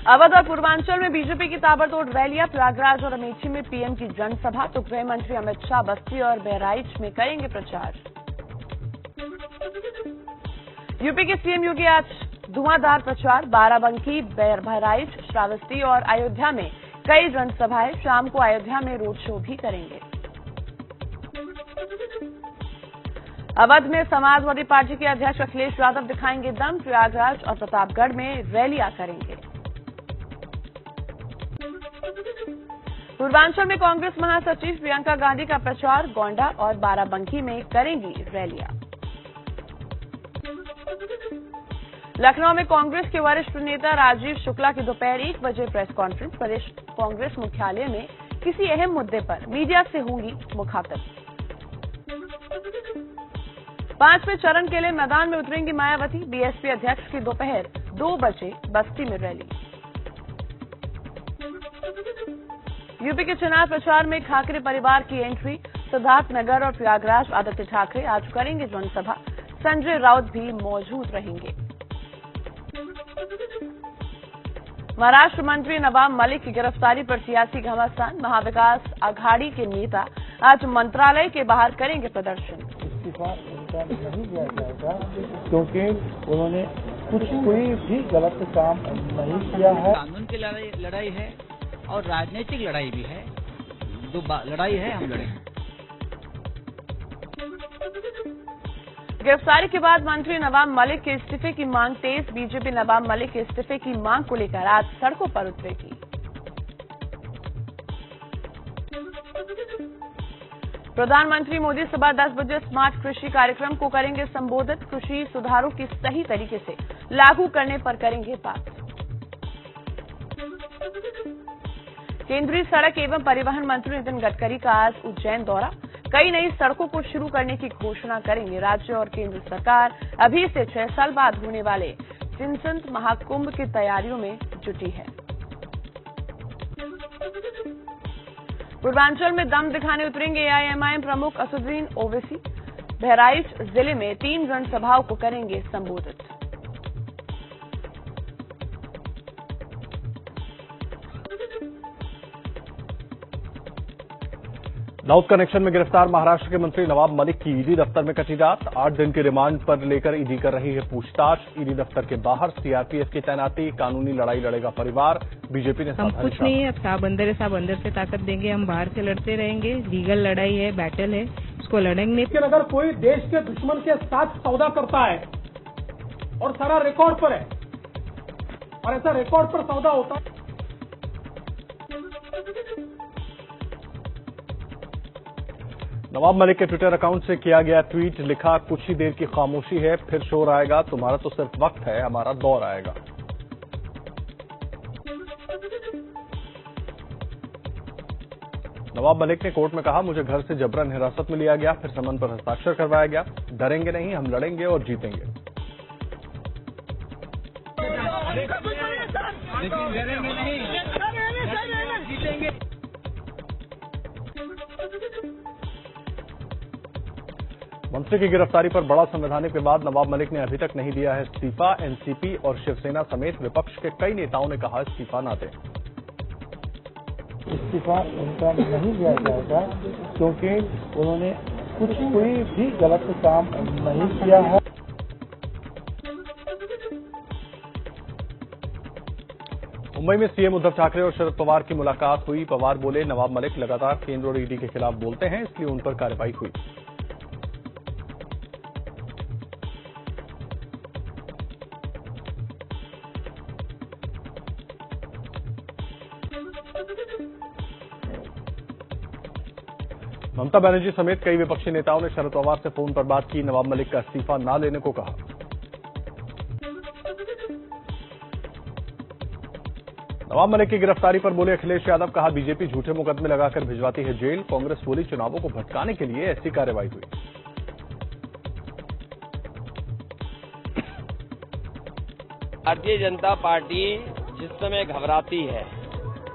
अवध और पूर्वांचल में बीजेपी की ताबड़तोड़ रैलियां, प्रयागराज और अमेठी में पीएम की जनसभा, तो गृह मंत्री अमित शाह बस्ती और बहराइच में करेंगे प्रचार। यूपी के सीएम योगी आज धुआंधार प्रचार, बाराबंकी, बहराइच, श्रावस्ती और अयोध्या में कई जनसभाएं, शाम को अयोध्या में रोड शो भी करेंगे। अवध में समाजवादी पार्टी के अध्यक्ष अखिलेश यादव दिखाएंगे दम, प्रयागराज और प्रतापगढ़ में रैलियां करेंगे। पूर्वांचल में कांग्रेस महासचिव प्रियंका गांधी का प्रचार, गोंडा और बाराबंकी में करेंगी रैलियां। लखनऊ में कांग्रेस के वरिष्ठ नेता राजीव शुक्ला की दोपहर 1 बजे प्रेस कॉन्फ्रेंस, प्रदेश कांग्रेस मुख्यालय में किसी अहम मुद्दे पर मीडिया से होंगी मुखातिब। 5वें चरण के लिए मैदान में उतरेंगी मायावती, बीएसपी अध्यक्ष की दोपहर 2 बजे बस्ती में रैली। यूपी के चुनाव प्रचार में ठाकरे परिवार की एंट्री, सिद्धार्थनगर और प्रयागराज आदित्य ठाकरे आज करेंगे जनसभा, संजय राउत भी मौजूद रहेंगे। महाराष्ट्र मंत्री नवाब मलिक की गिरफ्तारी पर सियासी घमासान, महाविकास अघाड़ी के नेता आज मंत्रालय के बाहर करेंगे प्रदर्शन। इस्तीफा उनका नहीं दिया जाएगा क्योंकि उन्होंने कोई भी गलत काम नहीं किया है। कानून की लड़ाई है और राजनीतिक लड़ाई भी है, दो लड़ाई है, हम लड़े। गिरफ्तारी के बाद मंत्री नवाब मलिक के इस्तीफे की मांग तेज, बीजेपी नवाब मलिक के इस्तीफे की मांग को लेकर आज सड़कों पर उतरेगी। प्रधानमंत्री मोदी सुबह 10 बजे स्मार्ट कृषि कार्यक्रम को करेंगे संबोधित, कृषि सुधारों की सही तरीके से लागू करने पर करेंगे बात। केंद्रीय सड़क एवं परिवहन मंत्री नितिन गडकरी का आज उज्जैन दौरा, कई नई सड़कों को शुरू करने की घोषणा करेंगे। राज्य और केंद्र सरकार अभी से 6 साल बाद होने वाले चिंसत महाकुंभ की तैयारियों में जुटी है। पूर्वांचल में दम दिखाने उतरेंगे एआईएमआईएम प्रमुख असदुद्दीन ओवैसी, बहराइच जिले में 3 जनसभाओं को करेंगे संबोधित। दाऊद कनेक्शन में गिरफ्तार महाराष्ट्र के मंत्री नवाब मलिक की ईडी दफ्तर में कटी रात, 8 दिन की रिमांड पर लेकर ईडी कर रही है पूछताछ। ईडी दफ्तर के बाहर सीआरपीएफ की तैनाती, कानूनी लड़ाई लड़ेगा परिवार, बीजेपी ने हम कुछ नहीं है, अब साहब अंदर है, साहब अंदर से ताकत देंगे, हम बाहर से लड़ते रहेंगे। लीगल लड़ाई है, बैटल है, उसको लड़ेंगे। लेकिन अगर कोई देश के दुश्मन के साथ सौदा करता है और सारा रिकॉर्ड पर है और ऐसा रिकॉर्ड पर सौदा होता है। नवाब मलिक के ट्विटर अकाउंट से किया गया ट्वीट, लिखा कुछ ही देर की खामोशी है, फिर शोर आएगा, तुम्हारा तो सिर्फ वक्त है, हमारा दौर आएगा। नवाब मलिक ने कोर्ट में कहा, मुझे घर से जबरन हिरासत में लिया गया, फिर समन पर हस्ताक्षर करवाया गया, डरेंगे नहीं, हम लड़ेंगे और जीतेंगे। मंत्री की गिरफ्तारी पर बड़ा संवैधानिक विवाद, नवाब मलिक ने अभी तक नहीं दिया है इस्तीफा। एनसीपी और शिवसेना समेत विपक्ष के कई नेताओं ने कहा इस्तीफा न दें। इस्तीफा उनका नहीं दिया जाएगा क्योंकि उन्होंने कोई भी गलत काम नहीं किया है। मुंबई में सीएम उद्धव ठाकरे और शरद पवार की मुलाकात हुई। पवार बोले, नवाब मलिक लगातार केंद्र और ईडी के खिलाफ बोलते हैं, इसलिए उन पर कार्रवाई हुई। ममता बनर्जी समेत कई विपक्षी नेताओं ने शरद पवार से फोन पर बात की, नवाब मलिक का इस्तीफा न लेने को कहा। नवाब मलिक की गिरफ्तारी पर बोले अखिलेश यादव, कहा बीजेपी झूठे मुकदमे लगाकर भिजवाती है जेल, कांग्रेस बोली चुनावों को भटकाने के लिए ऐसी कार्रवाई हुई। भारतीय जनता पार्टी जिस समय घबराती है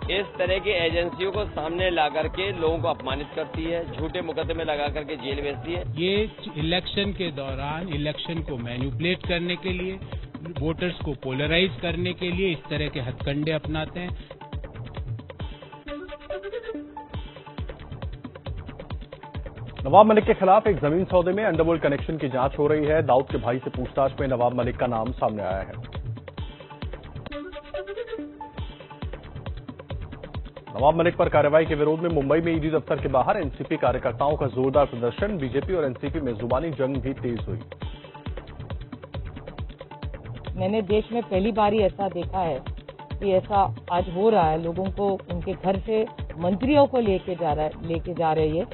इस तरह की एजेंसियों को सामने ला करके लोगों को अपमानित करती है, झूठे मुकदमे लगा करके जेल भेजती है। ये इलेक्शन के दौरान इलेक्शन को मैनिपुलेट करने के लिए, वोटर्स को पोलराइज करने के लिए इस तरह के हथकंडे अपनाते हैं। नवाब मलिक के खिलाफ एक जमीन सौदे में अंडरवर्ल्ड कनेक्शन की जांच हो रही है। दाऊद के भाई से पूछताछ में नवाब मलिक का नाम सामने आया है। नवाब मलिक पर कार्रवाई के विरोध में मुंबई में ईडी दफ्तर के बाहर एनसीपी कार्यकर्ताओं का जोरदार प्रदर्शन। बीजेपी और एनसीपी में जुबानी जंग भी तेज हुई। मैंने देश में पहली बार ही ऐसा देखा है कि ऐसा आज हो रहा है। लोगों को उनके घर से मंत्रियों को लेके जा रही है।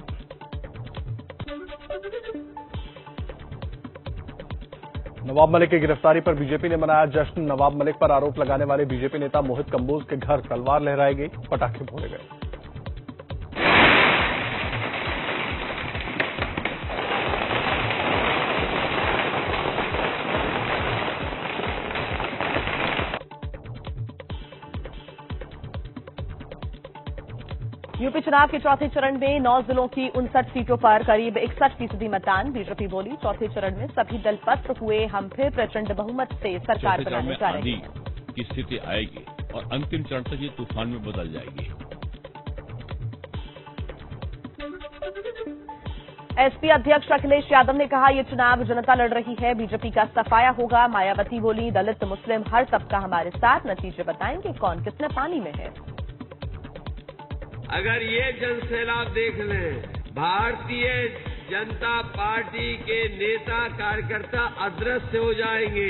नवाब मलिक की गिरफ्तारी पर बीजेपी ने मनाया जश्न। नवाब मलिक पर आरोप लगाने वाले बीजेपी नेता मोहित कंबोज के घर तलवार लहराई गई, पटाखे फोड़े गए। यूपी चुनाव के चौथे चरण में 9 जिलों की 59 सीटों पर करीब 61% मतदान। बीजेपी बोली चौथे चरण में सभी दल पत्र हुए, हम फिर प्रचंड बहुमत से सरकार बनाने जा रहे हैं। की स्थिति आएगी और अंतिम चरण तक ये तूफान में बदल जाएगी। एसपी अध्यक्ष अखिलेश यादव ने कहा ये चुनाव जनता लड़ रही है, बीजेपी का सफाया होगा। मायावती बोली दलित मुस्लिम हर तबका हमारे साथ, नतीजे बताएंगे कौन कितने पानी में है। अगर ये जनसैलाब देख लें, भारतीय जनता पार्टी के नेता कार्यकर्ता अदृश्य हो जाएंगे।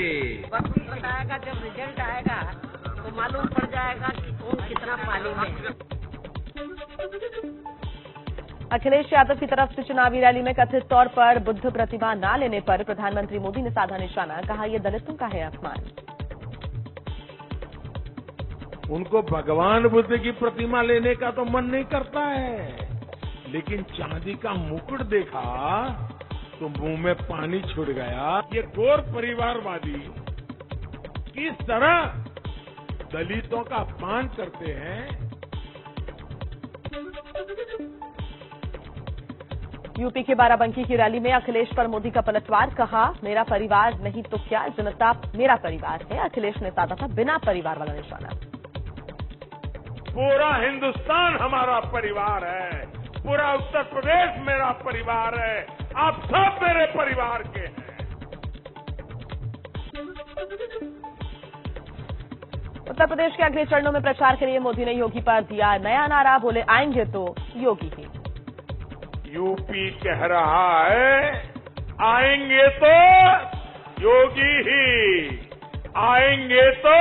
वक्त बताएगा, जब रिजल्ट आएगा तो मालूम पड़ जाएगा कि कौन कितना पानी में है। अखिलेश यादव की तरफ से चुनावी रैली में कथित तौर पर बुद्ध प्रतिमा न लेने पर प्रधानमंत्री मोदी ने साधा निशाना, कहा यह दलितों का है अपमान। उनको भगवान बुद्ध की प्रतिमा लेने का तो मन नहीं करता है, लेकिन चांदी का मुकुट देखा तो मुंह में पानी छूट गया। ये गौर परिवारवादी किस तरह दलितों का अपमान करते हैं। यूपी के बाराबंकी की रैली में अखिलेश पर मोदी का पलटवार, कहा मेरा परिवार नहीं तो क्या, जनता मेरा परिवार है। अखिलेश ने साधा था बिना परिवार वाला निशाना। पूरा हिंदुस्तान हमारा परिवार है, पूरा उत्तर प्रदेश मेरा परिवार है, आप सब मेरे परिवार के हैं। उत्तर प्रदेश के अगले चरणों में प्रचार के लिए मोदी ने योगी पर दिया नया नारा, बोले आएंगे तो योगी ही। यूपी कह रहा है आएंगे तो योगी ही, आएंगे तो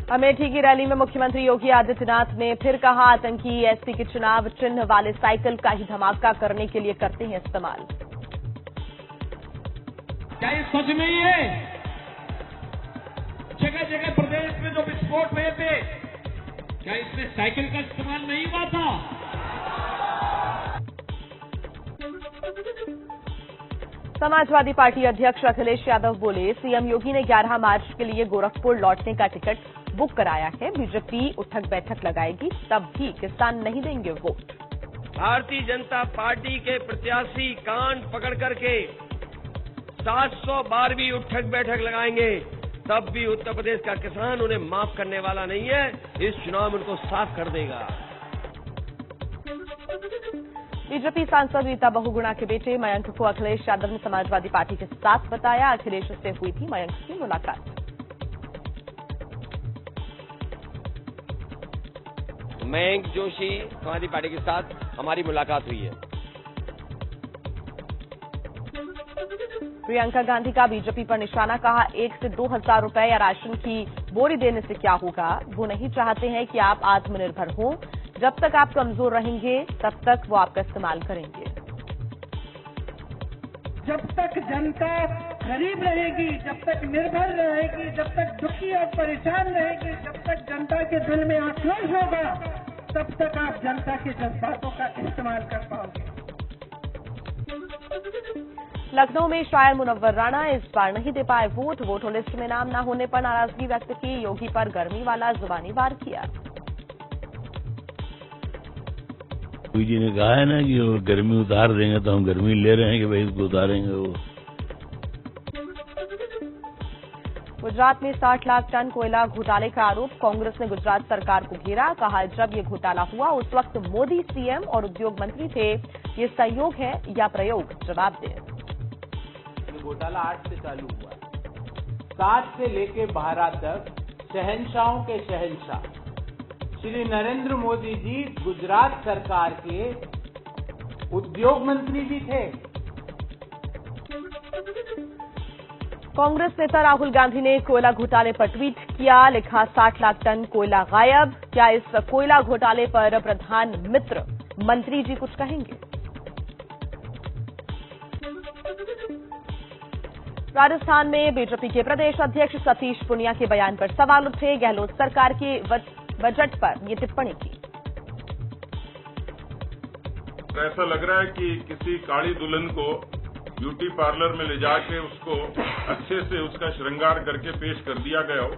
अमेठी की रैली में मुख्यमंत्री योगी आदित्यनाथ ने फिर कहा आतंकी एसपी के चुनाव चिन्ह वाले साइकिल का ही धमाका करने के लिए करते हैं इस्तेमाल। क्या ये सच नहीं है? जगह जगह प्रदेश में जो विस्फोट हुए थे, क्या इसमें साइकिल का इस्तेमाल नहीं हुआ था? समाजवादी पार्टी अध्यक्ष अखिलेश यादव बोले सीएम योगी ने 11 मार्च के लिए गोरखपुर लौटने का टिकट बुक कराया है। बीजेपी उठक बैठक लगाएगी, तब भी किसान नहीं देंगे वोट। भारतीय जनता पार्टी के प्रत्याशी कान पकड़ करके 700 बार भी उठक बैठक लगाएंगे, तब भी उत्तर प्रदेश का किसान उन्हें माफ करने वाला नहीं है। इस चुनाव में उनको साफ कर देगा। बीजेपी सांसद रीता बहुगुणा के बेटे मयंक को अखिलेश यादव ने समाजवादी पार्टी के साथ बताया। अखिलेश से हुई थी मयंक की मुलाकात। मयंक जोशी समाजवादी पार्टी के साथ हमारी मुलाकात हुई है। प्रियंका गांधी का बीजेपी पर निशाना, कहा 1 से 2 हजार रुपए या राशन की बोरी देने से क्या होगा। वो नहीं चाहते हैं कि आप आत्मनिर्भर हों, जब तक आप कमजोर रहेंगे तब तक वो आपका इस्तेमाल करेंगे। जब तक जनता गरीब रहेगी, जब तक निर्भर रहेगी, जब तक दुखी और परेशान रहेगी, जब तक जनता के दिल में आक्रोश होगा, तब तक आप जनता के जज्बातों का इस्तेमाल कर पाओगे। लखनऊ में शायर मुनव्वर राणा इस बार नहीं दे पाए वोटर लिस्ट में नाम न होने पर नाराजगी व्यक्त की। योगी पर गर्मी वाला जुबानी वार किया। योगी जी ने कहा है ना कि वो गर्मी उतार देंगे, तो हम गर्मी ले रहे हैं कि भाई इसको उतारेंगे। वो गुजरात में 60 लाख टन कोयला घोटाले का आरोप। कांग्रेस ने गुजरात सरकार को घेरा। कहा, जब ये घोटाला हुआ उस वक्त मोदी सीएम और उद्योग मंत्री थे। ये संयोग है या प्रयोग? जवाब दें। घोटाला 8 से चालू हुआ, 7 से लेके 12 तक शहंशाहों के शहंशाह श्री नरेंद्र मोदी जी गुजरात सरकार के उद्योग मंत्री भी थे। कांग्रेस नेता राहुल गांधी ने कोयला घोटाले पर ट्वीट किया। लिखा, 60 लाख टन कोयला गायब। क्या इस कोयला घोटाले पर प्रधान मित्र मंत्री जी कुछ कहेंगे? राजस्थान में बीजेपी के प्रदेश अध्यक्ष सतीश पूनिया के बयान पर सवाल उठे। गहलोत सरकार के बजट पर ये टिप्पणी की। ऐसा लग रहा है कि किसी काली दुल्हन को ब्यूटी पार्लर में ले जाके उसको अच्छे से उसका श्रृंगार करके पेश कर दिया गया हो।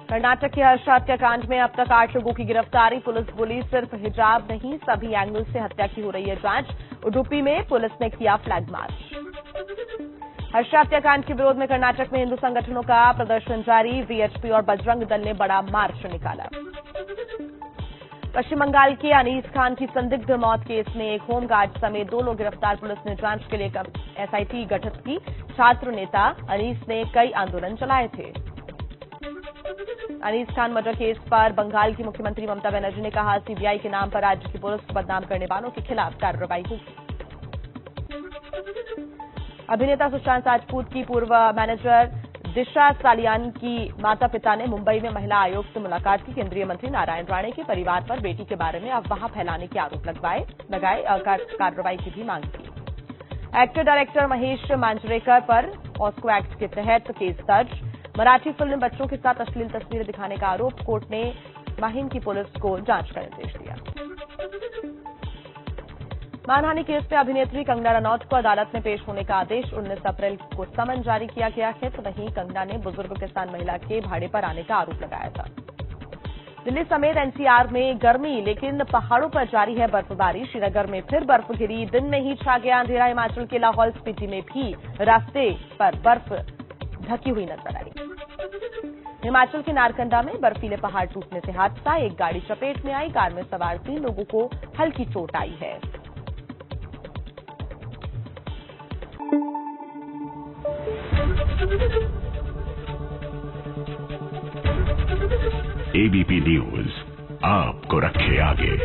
कर्नाटक के हर्षा हत्याकांड में अब तक 8 लोगों की गिरफ्तारी। पुलिस बोली, सिर्फ हिजाब नहीं, सभी एंगल से हत्या की हो रही है जांच। उडुपी में पुलिस ने किया फ्लैग मार्च। हर्षा हत्याकांड के विरोध में कर्नाटक में हिंदू संगठनों का प्रदर्शन जारी। वीएचपी और बजरंग दल ने बड़ा मार्च निकाला। पश्चिम बंगाल के अनीस खान की संदिग्ध मौत केस में एक होमगार्ड समेत 2 लोग गिरफ्तार। पुलिस ने जांच के लिए एसआईटी गठित की। छात्र नेता अनीस ने कई आंदोलन चलाए थे। अनीस खान मर्डर केस पर बंगाल की मुख्यमंत्री ममता बनर्जी ने कहा, सीबीआई के नाम पर राज्य की पुलिस को बदनाम करने वालों के खिलाफ कार्रवाई होगी। अभिनेता सुशांत राजपूत की पूर्व मैनेजर दिशा सालियान की माता पिता ने मुंबई में महिला आयोग से मुलाकात की। केंद्रीय मंत्री नारायण राणे के परिवार पर बेटी के बारे में अफवाह फैलाने के आरोप लगाए कार्रवाई की भी मांग की। एक्टर डायरेक्टर महेश मांजरेकर पर पॉस्को एक्ट के तहत केस दर्ज। मराठी फिल्म में बच्चों के साथ अश्लील तस्वीरें दिखाने का आरोप। कोर्ट ने माहिम की पुलिस को जांच का निर्देश दिया। मानहानि केस में अभिनेत्री कंगना रनौत को अदालत में पेश होने का आदेश। 19 अप्रैल को समन जारी किया गया है। तो वहीं कंगना ने बुजुर्ग किसान महिला के भाड़े पर आने का आरोप लगाया था। दिल्ली समेत एनसीआर में गर्मी, लेकिन पहाड़ों पर जारी है बर्फबारी। श्रीनगर में फिर बर्फ गिरी। दिन में ही छा गया अंधेरा। हिमाचल के लाहौल स्पीति में भी रास्ते पर बर्फ ढकी हुई नजर आई। हिमाचल के नारकंडा में बर्फीले पहाड़ टूटने से हादसा। एक गाड़ी चपेट में आई। कार में सवार 3 लोगों को हल्की चोट आई है। एबीपी न्यूज आपको रखे आगे।